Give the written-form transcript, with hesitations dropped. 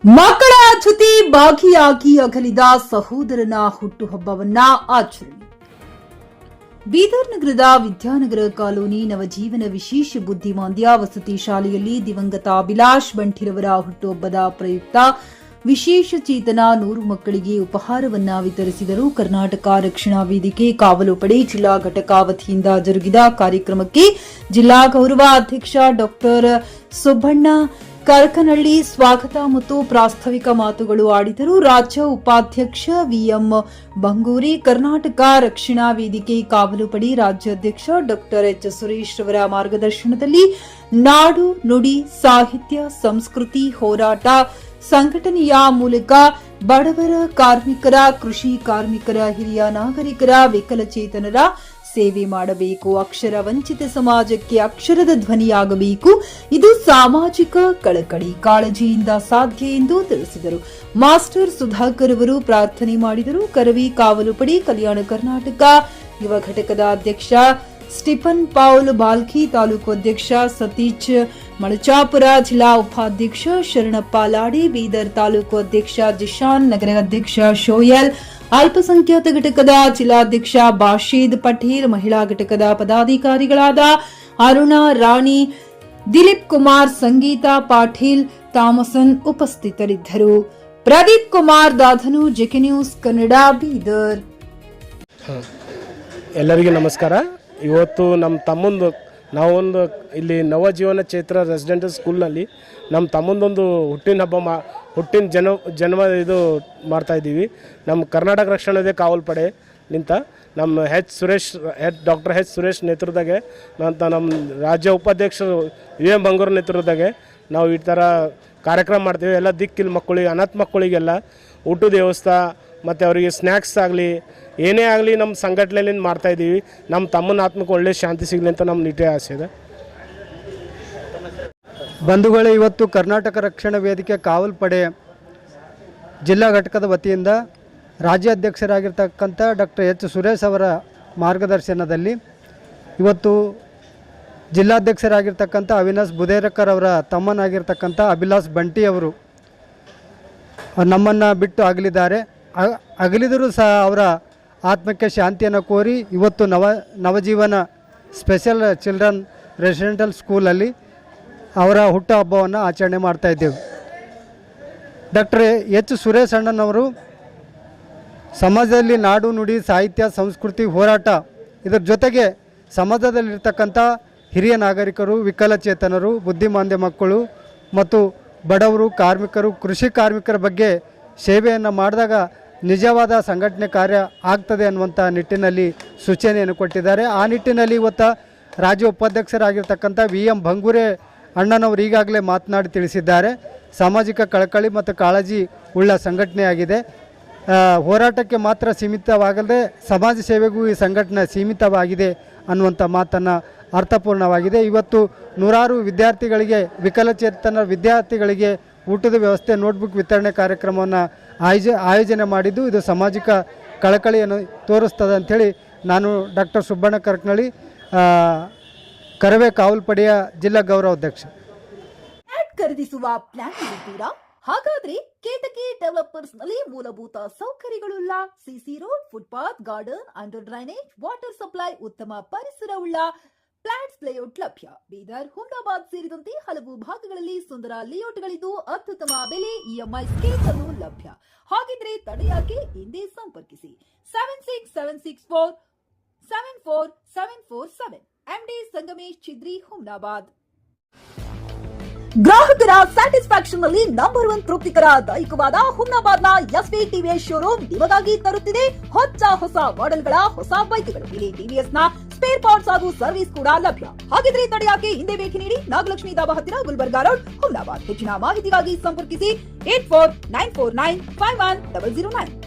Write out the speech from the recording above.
ಮಕ್ಕಳ ಜೊತೆ ಭಾಗಿಯಾಗಿ ಅಗಲಿದ ಸಹೋದರನ ಹುಟ್ಟುಹಬ್ಬವನ್ನ ಆಚರಣೆ. ಬೀದರ್ ನಗರದ ವಿದ್ಯಾನಗರ ಕಾಲೋನಿ ನವಜೀವನ ವಿಶೇಷ ಬುದ್ಧಿಮಾಂದ್ಯ ವಸತಿ ಶಾಲೆಯಲ್ಲಿ ದಿವಂಗತ ಅಭಿಲಾಷ್ ಬಂಟಿರವರ ಹುಟ್ಟುಹಬ್ಬದ ಪ್ರಯುಕ್ತ ವಿಶೇಷ ಚೇತನ 100 ಮಕ್ಕಳಿಗೆ ಉಪಹಾರವನ್ನ ವಿತರಿಸಿದರು. ಕರ್ನಾಟಕ ರಕ್ಷಣಾ ವೇದಿಕೆ ಕಾವಲು ಪಡೆ ಜಿಲ್ಲಾ ಘಟಕ ವತಿಯಿಂದ ಜರುಗಿದ ಕಾರ್ಯಕ್ರಮಕ್ಕೆ ಜಿಲ್ಲಾ ಗೌರವ ಅಧ್ಯಕ್ಷ ಡಾಕ್ಟರ್ ಸುಬ್ಬಣ್ಣ ಕರಕನಹಳ್ಳಿ ಸ್ವಾಗತ ಮತ್ತು ಪ್ರಾಸ್ತಾವಿಕ ಮಾತುಗಳು ಆಡಿದರು. ರಾಜ್ಯ ಉಪಾಧ್ಯಕ್ಷ ವಿಎಂ ಬಂಗೂರಿ, ಕರ್ನಾಟಕ ರಕ್ಷಣಾ ವೇದಿಕೆ ಕಾವಲು ಪಡೆ ರಾಜ್ಯಾಧ್ಯಕ್ಷ ಡಾಕ್ಟರ್ ಎಚ್ ಸುರೇಶ್ ರವರ ಮಾರ್ಗದರ್ಶನದಲ್ಲಿ ನಾಡು ನುಡಿ ಸಾಹಿತ್ಯ ಸಂಸ್ಕೃತಿ ಹೋರಾಟ ಸಂಘಟನೆಯ ಮೂಲಕ ಬಡವರ ಕಾರ್ಮಿಕರ ಕೃಷಿ ಕಾರ್ಮಿಕರ ಹಿರಿಯ ನಾಗರಿಕರ ವಿಕಲಚೇತನರ ಸೇವೆ ಮಾಡಬೇಕು. ಅಕ್ಷರ ವಂಚಿತ ಸಮಾಜಕ್ಕೆ ಅಕ್ಷರದ ಧ್ವನಿಯಾಗಬೇಕು. ಇದು ಸಾಮಾಜಿಕ ಕಳಕಳಿ ಕಾಳಜಿಯಿಂದ ಸಾಧ್ಯ ಎಂದು ತಿಳಿಸಿದರು. ಮಾಸ್ಟರ್ ಸುಧಾಕರ್ ಅವರು ಪ್ರಾರ್ಥನೆ ಮಾಡಿದರು. ಕರವಿ ಕಾವಲು ಪಡೆ ಕಲ್ಯಾಣ ಕರ್ನಾಟಕ ಯುವ ಘಟಕದ ಅಧ್ಯಕ್ಷ ಸ್ಟಿಫನ್ ಪೌಲ್ ಬಾಲ್ಕಿ, ತಾಲೂಕು ಅಧ್ಯಕ್ಷ ಸತೀಶ್ ಮಳಚಾಪುರ, ಜಿಲ್ಲಾ ಉಪಾಧ್ಯಕ್ಷ ಶರಣಪ್ಪ ಲಾಡಿ, ಬೀದರ್ ತಾಲೂಕು ಅಧ್ಯಕ್ಷ ಜಿಶಾನ್, ನಗರ ಅಧ್ಯಕ್ಷ ಶೋಯಲ್, ಅಲ್ಪಸಂಖ್ಯಾತ ಘಟಕದ ಜಿಲ್ಲಾಧ್ಯಕ್ಷ ಬಾಷೀದ್ ಪಟೇಲ್, ಮಹಿಳಾ ಘಟಕದ ಪದಾಧಿಕಾರಿಗಳಾದ ಅರುಣಾ ರಾಣಿ, ದಿಲೀಪ್ ಕುಮಾರ್, ಸಂಗೀತಾ ಪಾಟೀಲ್, ಥಾಮಸನ್ ಉಪಸ್ಥಿತರಿದ್ದರು. ಪ್ರದೀಪ್ ಕುಮಾರ್ ದಾಧನು, ಜೆಕೆ ನ್ಯೂಸ್ ಕನ್ನಡ, ಬೀದರ್. ಎಲ್ಲರಿಗೂ ನಮಸ್ಕಾರ. ಇವತ್ತು ನಮ್ಮ ತಮ್ಮಂದು ನಾವೊಂದು ಇಲ್ಲಿ ನವಜೀವನ ಚೈತ್ರ ರೆಸಿಡೆಂಟಲ್ ಸ್ಕೂಲ್ನಲ್ಲಿ ನಮ್ಮ ತಮ್ಮಂದೊಂದು ಹುಟ್ಟಿನ ಜನ್ಮ ಇದು ಮಾಡ್ತಾಯಿದ್ದೀವಿ. ನಮ್ಮ ಕರ್ನಾಟಕ ರಕ್ಷಣಾ ವೇದಿಕೆ ಕಾವಲು ಪಡೆ ನಿಂತ ನಮ್ಮ ಡಾಕ್ಟರ್ ಎಚ್ ಸುರೇಶ್ ನೇತೃತ್ವದಾಗೆ ನಮ್ಮ ರಾಜ್ಯ ಉಪಾಧ್ಯಕ್ಷರು ವಿಎಂ ಬಂಗೂರ್ ನೇತೃತ್ವದಾಗೆ ನಾವು ಈ ಥರ ಕಾರ್ಯಕ್ರಮ ಮಾಡ್ತೀವಿ. ಎಲ್ಲ ದಿಕ್ಕಿಲ್ಲ ಮಕ್ಕಳಿಗೆ, ಅನಾಥ ಮಕ್ಕಳಿಗೆಲ್ಲ ಊಟದ ವ್ಯವಸ್ಥೆ ಮತ್ತು ಅವರಿಗೆ ಸ್ನ್ಯಾಕ್ಸ್ ಆಗಲಿ ಏನೇ ಆಗಲಿ ನಮ್ಮ ಸಂಘಟನೆಯಿಂದ ಮಾಡ್ತಾಯಿದ್ದೀವಿ. ನಮ್ಮ ತಮ್ಮನ ಆತ್ಮಕ್ಕೆ ಒಳ್ಳೆ ಶಾಂತಿ ಸಿಗಲಿ ಅಂತ ನಮ್ಮ ನಿಟ್ಟೆ ಆಸೆ ಇದೆ. ಬಂಧುಗಳೇ, ಇವತ್ತು ಕರ್ನಾಟಕ ರಕ್ಷಣಾ ವೇದಿಕೆ ಕಾವಲು ಪಡೆ ಜಿಲ್ಲಾ ಘಟಕದ ವತಿಯಿಂದ ರಾಜ್ಯಾಧ್ಯಕ್ಷರಾಗಿರ್ತಕ್ಕಂಥ ಡಾಕ್ಟರ್ ಎಚ್ ಸುರೇಶ್ ಅವರ ಮಾರ್ಗದರ್ಶನದಲ್ಲಿ ಇವತ್ತು ಜಿಲ್ಲಾಧ್ಯಕ್ಷರಾಗಿರ್ತಕ್ಕಂಥ ಅವಿನಾಶ್ ಬುದೇರಕರ್ ಅವರ ತಮ್ಮನಾಗಿರ್ತಕ್ಕಂಥ ಅಭಿಲಾಷ್ ಬಂಟಿ ಅವರು ನಮ್ಮನ್ನು ಬಿಟ್ಟು ಅಗಲಿದ್ದಾರೆ. ಅಗಲಿದರೂ ಸಹ ಅವರ ಆತ್ಮಕ್ಕೆ ಶಾಂತಿಯನ್ನು ಕೋರಿ ಇವತ್ತು ನವಜೀವನ ಸ್ಪೆಷಲ್ ಚಿಲ್ಡ್ರನ್ ರೆಸಿಡೆಂಟಲ್ ಸ್ಕೂಲಲ್ಲಿ ಅವರ ಹುಟ್ಟುಹಬ್ಬವನ್ನು ಆಚರಣೆ ಮಾಡ್ತಾಯಿದ್ದೇವೆ. ಡಾಕ್ಟರ್ ಎಚ್ ಸುರೇಶ್ ಅಣ್ಣನವರು ಸಮಾಜದಲ್ಲಿ ನಾಡು ನುಡಿ ಸಾಹಿತ್ಯ ಸಂಸ್ಕೃತಿ ಹೋರಾಟ ಇದರ ಜೊತೆಗೆ ಸಮಾಜದಲ್ಲಿರ್ತಕ್ಕಂಥ ಹಿರಿಯ ನಾಗರಿಕರು, ವಿಕಲಚೇತನರು, ಬುದ್ಧಿಮಾಂದ್ಯ ಮಕ್ಕಳು ಮತ್ತು ಬಡವರು, ಕಾರ್ಮಿಕರು, ಕೃಷಿ ಕಾರ್ಮಿಕರ ಬಗ್ಗೆ ಸೇವೆಯನ್ನು ಮಾಡಿದಾಗ ನಿಜವಾದ ಸಂಘಟನೆ ಕಾರ್ಯ ಆಗ್ತದೆ ಅನ್ನುವಂಥ ನಿಟ್ಟಿನಲ್ಲಿ ಸೂಚನೆಯನ್ನು ಕೊಟ್ಟಿದ್ದಾರೆ. ಆ ನಿಟ್ಟಿನಲ್ಲಿ ಇವತ್ತು ರಾಜ್ಯ ಉಪಾಧ್ಯಕ್ಷರಾಗಿರ್ತಕ್ಕಂಥ ವಿಎಂ ಬಂಗೂರೆ ಅಣ್ಣನವರು ಈಗಾಗಲೇ ಮಾತನಾಡಿ ತಿಳಿಸಿದ್ದಾರೆ. ಸಾಮಾಜಿಕ ಕಳಕಳಿ ಮತ್ತು ಕಾಳಜಿ ಉಳ್ಳ ಸಂಘಟನೆಯಾಗಿದೆ. ಹೋರಾಟಕ್ಕೆ ಮಾತ್ರ ಸೀಮಿತವಾಗದೆ ಸಮಾಜ ಸೇವೆಗೂ ಈ ಸಂಘಟನೆ ಸೀಮಿತವಾಗಿದೆ ಅನ್ನುವಂಥ ಮಾತನ್ನು ಅರ್ಥಪೂರ್ಣವಾಗಿದೆ. ಇವತ್ತು ನೂರಾರು ವಿದ್ಯಾರ್ಥಿಗಳಿಗೆ, ವಿಕಲಚೇತನ ವಿದ್ಯಾರ್ಥಿಗಳಿಗೆ ಊಟದ ವ್ಯವಸ್ಥೆ, ನೋಟ್ಬುಕ್ ವಿತರಣೆ ಕಾರ್ಯಕ್ರಮವನ್ನು ಆಯೋಜನೆ ಮಾಡಿದ್ದು ಇದು ಸಾಮಾಜಿಕ ಕಳಕಳಿಯನ್ನು ತೋರಿಸ್ತದೆ ಅಂಥೇಳಿ ನಾನು ಡಾಕ್ಟರ್ ಸುಬ್ಬಣ್ಣ ಕರಕನಹಳ್ಳಿ, ಕರವೇ ಕಾವಲು ಪಡೆಯ ಜಿಲ್ಲಾ ಗೌರವಾಧ್ಯಕ್ಷ. ಖರೀದಿಸುವ ಪ್ಲಾನ್ ಇದ್ದೀರಾ? ಹಾಗಾದ್ರೆ ಕೇತಕಿ ಡೆವಲಪರ್ಸ್ ನಲ್ಲಿ ಮೂಲಭೂತ ಸೌಕರ್ಯಗಳುಳ್ಳ CC road, footpath, garden, under drainage, water supply, ಉತ್ತಮ ಪರಿಸರವುಳ್ಳ ಫ್ಲಾಟ್ಸ್ ಲೇಔಟ್ ಲಭ್ಯ. ಬೀದರ್, ಹುಮ್ನಾಬಾದ್ ಸೇರಿದಂತೆ ಹಲವು ಭಾಗಗಳಲ್ಲಿ ಸುಂದರ ಲೇಔಟ್ಗಳಿದ್ದು ಅತ್ಯುತ್ತಮ ಬೆಲೆ, ಇಎಂಐ ಸ್ಕೀಮ್ಸ್ ಅನ್ನು ಲಭ್ಯ. ಹಾಗಿದ್ರೆ ತಡೆಯಾಕೆ ಹಿಂದೆ ಸಂಪರ್ಕಿಸಿ 7676474747 ಎಂಡಿ ಸಂಗಮೇಶ್ ಚಿದ್ರಿ, ಹುಮ್ನಾಬಾದ್. ಗ್ರಾಹಕರ ಸ್ಯಾಟಿಸ್ಫ್ಯಾಕ್ಷನ್ ನಲ್ಲಿ ನಂಬರ್ 1 ತೃಪ್ತಿಕರ ದೈಹಿಕವಾದ ಹುಮ್ನಾಬಾದ್ನ ಎಸ್ವಿ ಟಿವಿಎಸ್ ಶೋರೂಮ್ ನಿಮಗಾಗಿ ತರುತ್ತಿದೆ ಹೊಸ ಮಾಡೆಲ್ಗಳ ಹೊಸ ಬೈಕ್ಗಳು. ಇಲ್ಲಿ ಟಿವಿಎಸ್ ನ ಸ್ಪೇರ್ ಪಾರ್ಟ್ಸ್ ಹಾಗೂ ಸರ್ವಿಸ್ ಕೂಡ ಲಭ್ಯ. ಹಾಗಿದ್ರೆ ತಡೆಯಾಕೆ ಹಿಂದೆ ಭೇಟಿ ನೀಡಿ ನಾಗಲಕ್ಷ್ಮಿ ಧಾಬಾ ಹತ್ತಿರ, ಗುಲ್ಬರ್ಗಾ ರೋಡ್, ಹುಮ್ನಾಬಾದ್. ಹೆಚ್ಚಿನ ಮಾಹಿತಿಗಾಗಿ ಸಂಪರ್ಕಿಸಿ 8494951009.